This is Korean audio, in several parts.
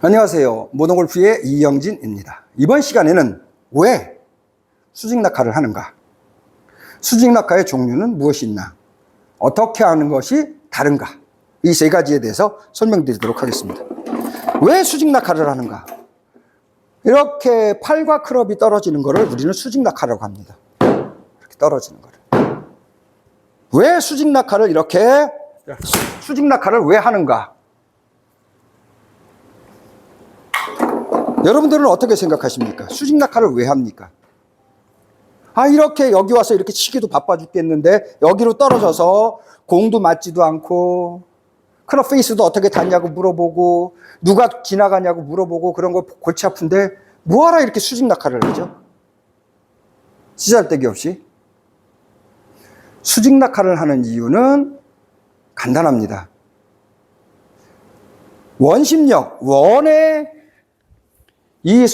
안녕하세요. 모던골프의 이영진입니다. 이번 시간에는 왜 수직낙하를 하는가? 수직낙하의 종류는 무엇이 있나? 어떻게 하는 것이 다른가? 이 세 가지에 대해서 설명드리도록 하겠습니다. 왜 수직낙하를 하는가? 이렇게 팔과 클럽이 떨어지는 것을 우리는 수직낙하라고 합니다. 이렇게 떨어지는 것을. 왜 수직낙하를 수직낙하를 왜 하는가? 여러분들은 어떻게 생각하십니까? 수직낙하를 왜 합니까? 이렇게 여기 와서 이렇게 치기도 바빠 죽겠는데 여기로 떨어져서 공도 맞지도 않고 클럽 페이스도 어떻게 닿냐고 물어보고 누가 지나가냐고 물어보고 그런 거 골치 아픈데 뭐하러 이렇게 수직낙하를 하죠? 쓰잘데기 없이. 수직낙하를 하는 이유는 간단합니다. 원심력, 원의 이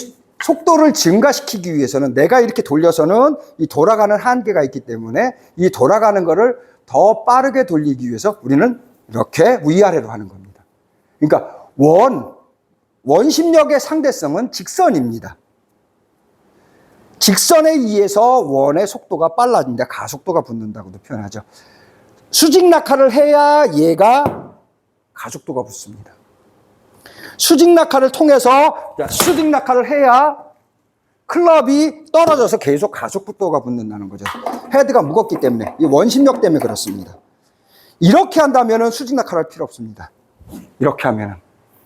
속도를 증가시키기 위해서는 내가 이렇게 돌려서는 이 돌아가는 한계가 있기 때문에 이 돌아가는 거를 더 빠르게 돌리기 위해서 우리는 이렇게 위아래로 하는 겁니다. 그러니까 원심력의 상대성은 직선입니다. 직선에 의해서 원의 속도가 빨라집니다. 가속도가 붙는다고도 표현하죠. 수직낙하를 해야 얘가 가속도가 붙습니다. 수직낙하를 통해서 수직낙하를 해야 클럽이 떨어져서 계속 가속도가 붙는다는 거죠. 헤드가 무겁기 때문에, 이 원심력 때문에 그렇습니다. 이렇게 한다면 수직낙하를 할 필요 없습니다. 이렇게 하면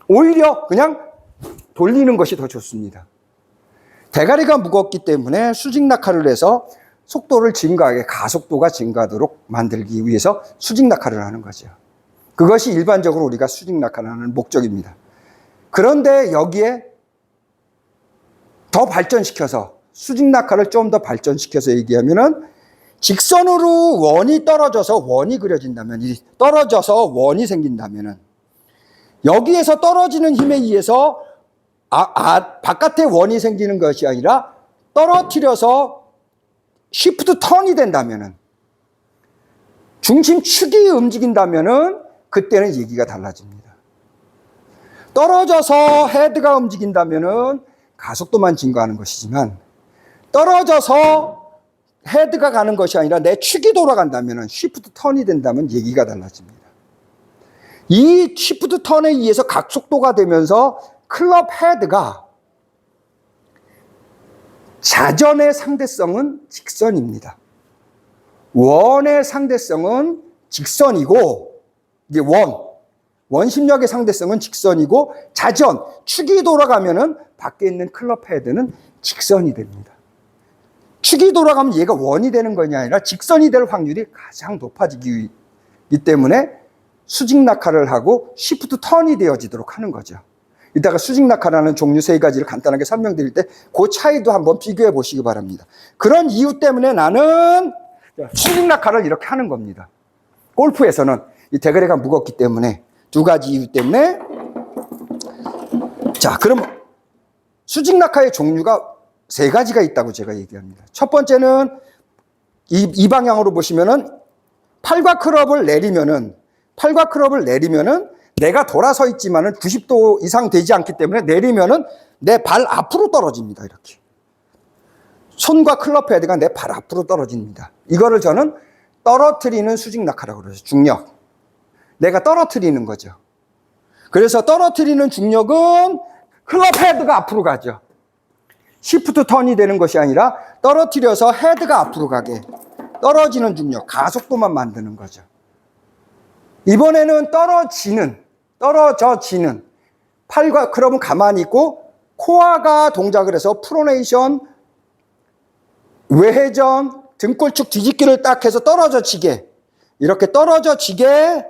오히려 그냥 돌리는 것이 더 좋습니다. 대가리가 무겁기 때문에 수직낙하를 해서 속도를 증가하게, 가속도가 증가하도록 만들기 위해서 수직낙하를 하는 거죠. 그것이 일반적으로 우리가 수직낙하를 하는 목적입니다. 그런데 여기에 더 발전시켜서, 수직낙하를 좀 더 발전시켜서 얘기하면은 직선으로 원이 떨어져서 원이 그려진다면, 떨어져서 원이 생긴다면은 여기에서 떨어지는 힘에 의해서 바깥에 원이 생기는 것이 아니라 떨어뜨려서 시프트 턴이 된다면은, 중심축이 움직인다면은 그때는 얘기가 달라집니다. 떨어져서 헤드가 움직인다면은 가속도만 증가하는 것이지만, 떨어져서 헤드가 가는 것이 아니라 내 축이 돌아간다면은, 시프트 턴이 된다면 얘기가 달라집니다. 이 시프트 턴에 의해서 가속도가 되면서 클럽 헤드가, 자전의 상대성은 직선입니다. 원의 상대성은 직선이고, 이게 원심력의 상대성은 직선이고, 자전, 축이 돌아가면은 밖에 있는 클럽 헤드는 직선이 됩니다. 축이 돌아가면 얘가 원이 되는 것이 아니라 직선이 될 확률이 가장 높아지기 때문에 수직낙하를 하고 시프트 턴이 되어지도록 하는 거죠. 이따가 수직낙하라는 종류 세 가지를 간단하게 설명드릴 때 그 차이도 한번 비교해 보시기 바랍니다. 그런 이유 때문에 나는 수직낙하를 이렇게 하는 겁니다. 골프에서는 이 대가리가 무겁기 때문에, 두 가지 이유 때문에. 자, 그럼 수직낙하의 종류가 세 가지가 있다고 제가 얘기합니다. 첫 번째는 이 방향으로 보시면은 팔과 클럽을 내리면은 내가 돌아서 있지만은 90도 이상 되지 않기 때문에 내리면은 내 발 앞으로 떨어집니다. 이렇게. 손과 클럽 헤드가 내 발 앞으로 떨어집니다. 이거를 저는 떨어뜨리는 수직낙하라고 그러죠. 중력. 내가 떨어뜨리는 거죠. 그래서 떨어뜨리는 중력은 클럽 헤드가 앞으로 가죠. 시프트 턴이 되는 것이 아니라 떨어뜨려서 헤드가 앞으로 가게 떨어지는 중력, 가속도만 만드는 거죠. 이번에는 떨어져지는 팔과 클럽은 가만히 있고 코어가 동작을 해서 프로네이션, 외회전, 등골축 뒤집기를 딱 해서 떨어져지게, 이렇게 떨어져지게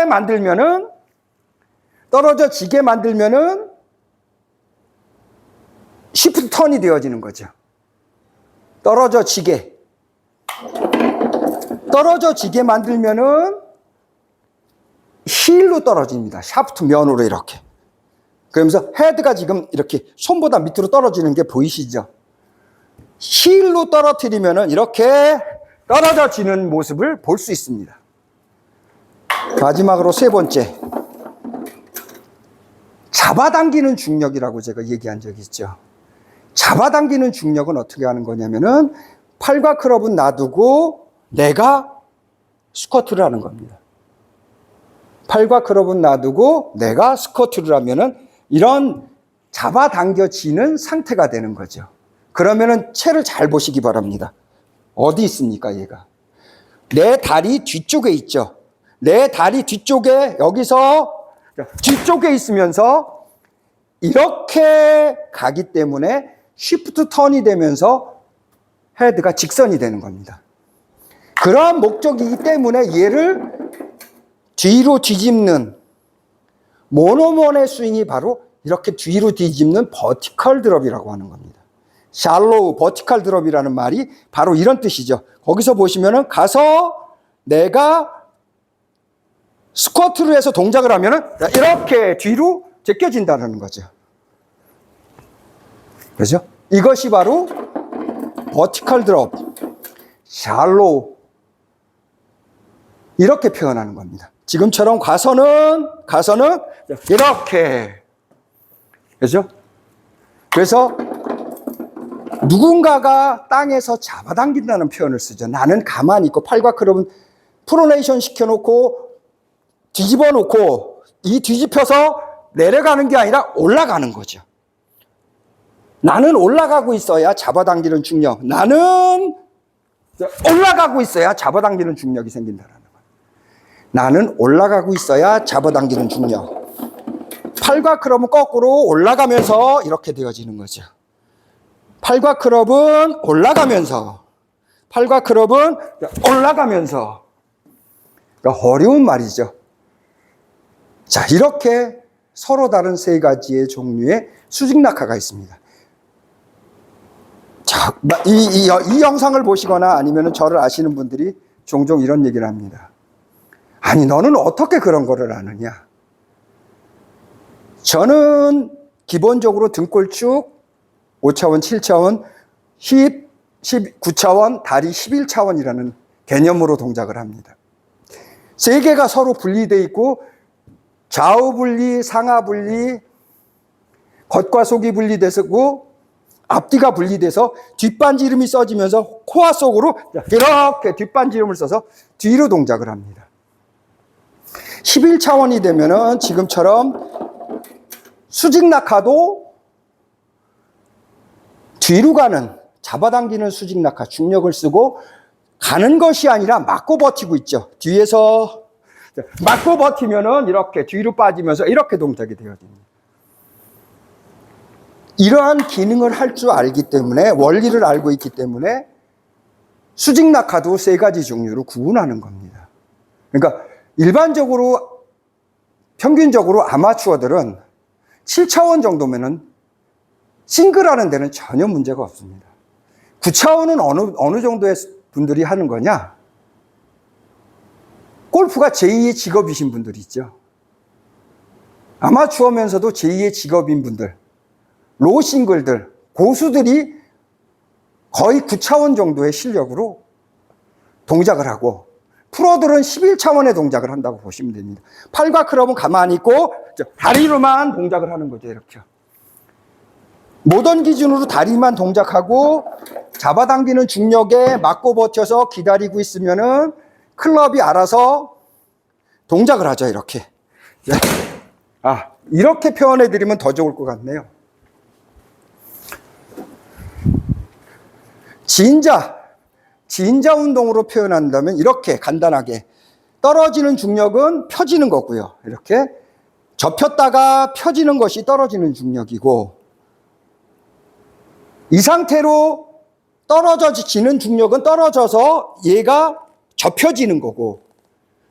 만들면은 시프트 턴이 되어지는 거죠. 떨어져지게 만들면은 힐로 떨어집니다. 샤프트 면으로 이렇게. 그러면서 헤드가 지금 이렇게 손보다 밑으로 떨어지는 게 보이시죠? 힐로 떨어뜨리면은 이렇게 떨어져지는 모습을 볼 수 있습니다. 마지막으로 세 번째. 잡아당기는 중력이라고 제가 얘기한 적이 있죠. 잡아당기는 중력은 어떻게 하는 거냐면은 팔과 클럽은 놔두고 내가 스쿼트를 하는 겁니다. 팔과 클럽은 놔두고 내가 스쿼트를 하면은 이런 잡아당겨지는 상태가 되는 거죠. 그러면은 채를 잘 보시기 바랍니다. 어디 있습니까, 얘가? 내 다리 뒤쪽에 있죠. 내 다리 뒤쪽에, 여기서 뒤쪽에 있으면서 이렇게 가기 때문에 쉬프트 턴이 되면서 헤드가 직선이 되는 겁니다. 그러한 목적이기 때문에 얘를 뒤로 뒤집는 모노먼의 스윙이 바로 이렇게 뒤로 뒤집는 버티컬 드롭이라고 하는 겁니다. 샬로우 버티컬 드롭이라는 말이 바로 이런 뜻이죠. 거기서 보시면은 가서 내가 스쿼트를 해서 동작을 하면은 이렇게 뒤로 제껴진다는 거죠. 그렇죠? 이것이 바로 버티컬 드롭, 샬로우 이렇게 표현하는 겁니다. 지금처럼 가서는 이렇게, 그렇죠? 그래서 누군가가 땅에서 잡아당긴다는 표현을 쓰죠. 나는 가만히 있고 팔과 클럽은 프로네이션 시켜놓고 뒤집어 놓고 이 뒤집혀서 내려가는 게 아니라 올라가는 거죠. 나는 올라가고 있어야 잡아당기는 중력. 나는 올라가고 있어야 잡아당기는 중력이 생긴다는 거예요. 나는 올라가고 있어야 잡아당기는 중력. 팔과 클럽은 거꾸로 올라가면서 이렇게 되어지는 거죠. 팔과 클럽은 올라가면서, 팔과 클럽은 올라가면서. 그러니까 어려운 말이죠. 자, 이렇게 서로 다른 세 가지의 종류의 수직 낙하가 있습니다. 자, 이 영상을 보시거나 아니면 저를 아시는 분들이 종종 이런 얘기를 합니다. 아니, 너는 어떻게 그런 거를 아느냐? 저는 기본적으로 등골축 5차원, 7차원, 힙 19차원, 다리 11차원이라는 개념으로 동작을 합니다. 세 개가 서로 분리되어 있고 좌우 분리, 상하 분리, 겉과 속이 분리되고 앞뒤가 분리돼서 뒷반지름이 써지면서 코어 속으로 이렇게 뒷반지름을 써서 뒤로 동작을 합니다. 11차원이 되면은 지금처럼 수직 낙하도 뒤로 가는, 잡아당기는 수직 낙하, 중력을 쓰고 가는 것이 아니라 막고 버티고 있죠. 뒤에서 막고 버티면은 이렇게 뒤로 빠지면서 이렇게 동작이 되거든요. 이러한 기능을 할 줄 알기 때문에, 원리를 알고 있기 때문에 수직 낙하도 세 가지 종류로 구분하는 겁니다. 그러니까 일반적으로 평균적으로 아마추어들은 7차원 정도면은 싱글하는 데는 전혀 문제가 없습니다. 9차원은 어느 정도의 분들이 하는 거냐? 골프가 제2의 직업이신 분들이 있죠. 아마추어면서도 제2의 직업인 분들, 로우 싱글들, 고수들이 거의 9차원 정도의 실력으로 동작을 하고 프로들은 11차원의 동작을 한다고 보시면 됩니다. 팔과 클럽은 가만히 있고 다리로만 동작을 하는 거죠. 이렇게. 모던 기준으로 다리만 동작하고 잡아당기는 중력에 맞고 버텨서 기다리고 있으면은 클럽이 알아서 동작을 하죠. 이렇게. 이렇게 표현해 드리면 더 좋을 것 같네요. 진자 운동으로 표현한다면 이렇게 간단하게 떨어지는 중력은 펴지는 거고요. 이렇게 접혔다가 펴지는 것이 떨어지는 중력이고, 이 상태로 떨어져지는 중력은 떨어져서 얘가 접혀지는 거고,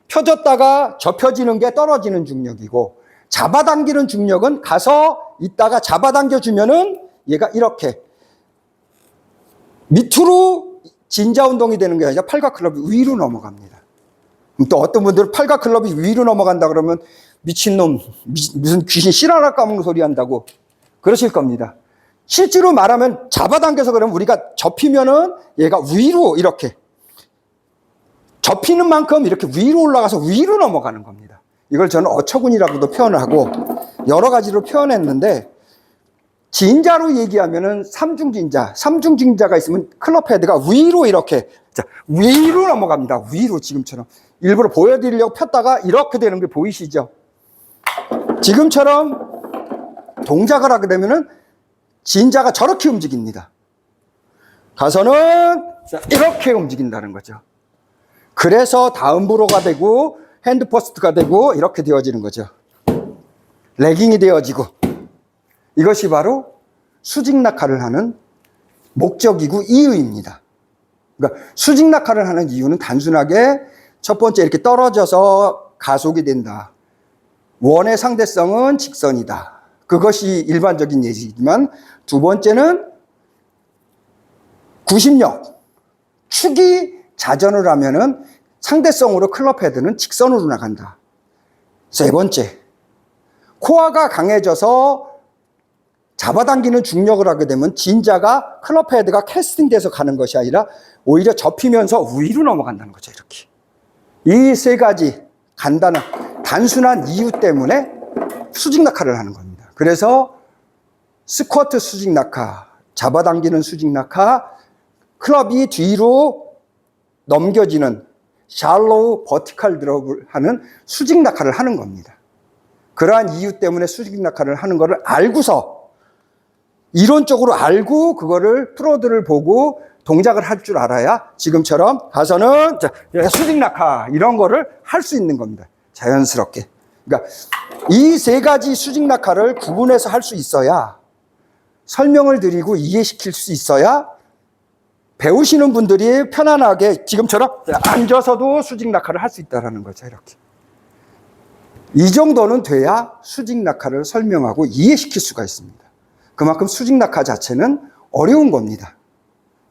펴졌다가 접혀지는 게 떨어지는 중력이고, 잡아당기는 중력은 가서 있다가 잡아당겨주면은 얘가 이렇게 밑으로 진자 운동이 되는 게 아니라 팔과 클럽이 위로 넘어갑니다. 또 어떤 분들은 팔과 클럽이 위로 넘어간다 그러면 미친놈, 무슨 귀신 실 하나 까먹는 소리 한다고 그러실 겁니다. 실제로 말하면 잡아당겨서 그러면 우리가 접히면은 얘가 위로 이렇게 접히는 만큼 이렇게 위로 올라가서 위로 넘어가는 겁니다. 이걸 저는 어처구니라고도 표현을 하고 여러 가지로 표현했는데 진자로 얘기하면은 삼중진자가 있으면 클럽 헤드가 위로 이렇게 자, 위로 넘어갑니다. 위로 지금처럼 일부러 보여드리려고 폈다가 이렇게 되는 게 보이시죠? 지금처럼 동작을 하게 되면은 진자가 저렇게 움직입니다. 가서는 이렇게 움직인다는 거죠. 그래서 다운브로가 되고 핸드퍼스트가 되고 이렇게 되어지는 거죠. 레깅이 되어지고 이것이 바로 수직 낙하를 하는 목적이고 이유입니다. 그러니까 수직 낙하를 하는 이유는 단순하게 첫 번째 이렇게 떨어져서 가속이 된다. 원의 상대성은 직선이다. 그것이 일반적인 예시지만 두 번째는 구심력. 축이 자전을 하면은 상대성으로 클럽 헤드는 직선으로 나간다. 세 번째, 코어가 강해져서 잡아당기는 중력을 하게 되면 진자가 클럽 헤드가 캐스팅돼서 가는 것이 아니라 오히려 접히면서 위로 넘어간다는 거죠. 이렇게. 이 세 가지 단순한 이유 때문에 수직 낙하를 하는 겁니다. 그래서 스쿼트 수직 낙하, 잡아당기는 수직 낙하, 클럽이 뒤로 넘겨지는 샬로우 버티컬 드롭을 하는 수직 낙하를 하는 겁니다. 그러한 이유 때문에 수직 낙하를 하는 것을 알고서 이론적으로 알고 그거를 프로들을 보고 동작을 할 줄 알아야 지금처럼 가서는 수직 낙하 이런 거를 할 수 있는 겁니다. 자연스럽게. 그러니까 이 세 가지 수직 낙하를 구분해서 할 수 있어야 설명을 드리고 이해시킬 수 있어야 배우시는 분들이 편안하게 지금처럼 앉아서도 수직 낙하를 할 수 있다는 거죠. 이렇게. 이 정도는 돼야 수직 낙하를 설명하고 이해시킬 수가 있습니다. 그만큼 수직 낙하 자체는 어려운 겁니다.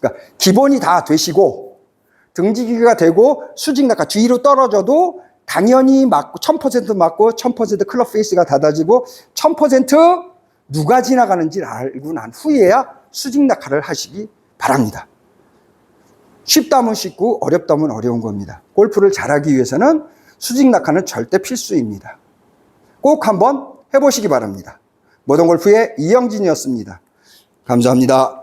그러니까 기본이 다 되시고 등지기가 되고 수직 낙하 뒤로 떨어져도 당연히 맞고 1000% 맞고 1000% 클럽 페이스가 닫아지고 1000% 누가 지나가는지 알고 난 후에야 수직 낙하를 하시기 바랍니다. 쉽다면 쉽고 어렵다면 어려운 겁니다. 골프를 잘하기 위해서는 수직 낙하는 절대 필수입니다. 꼭 한번 해보시기 바랍니다. 모던골프의 이영진이었습니다. 감사합니다.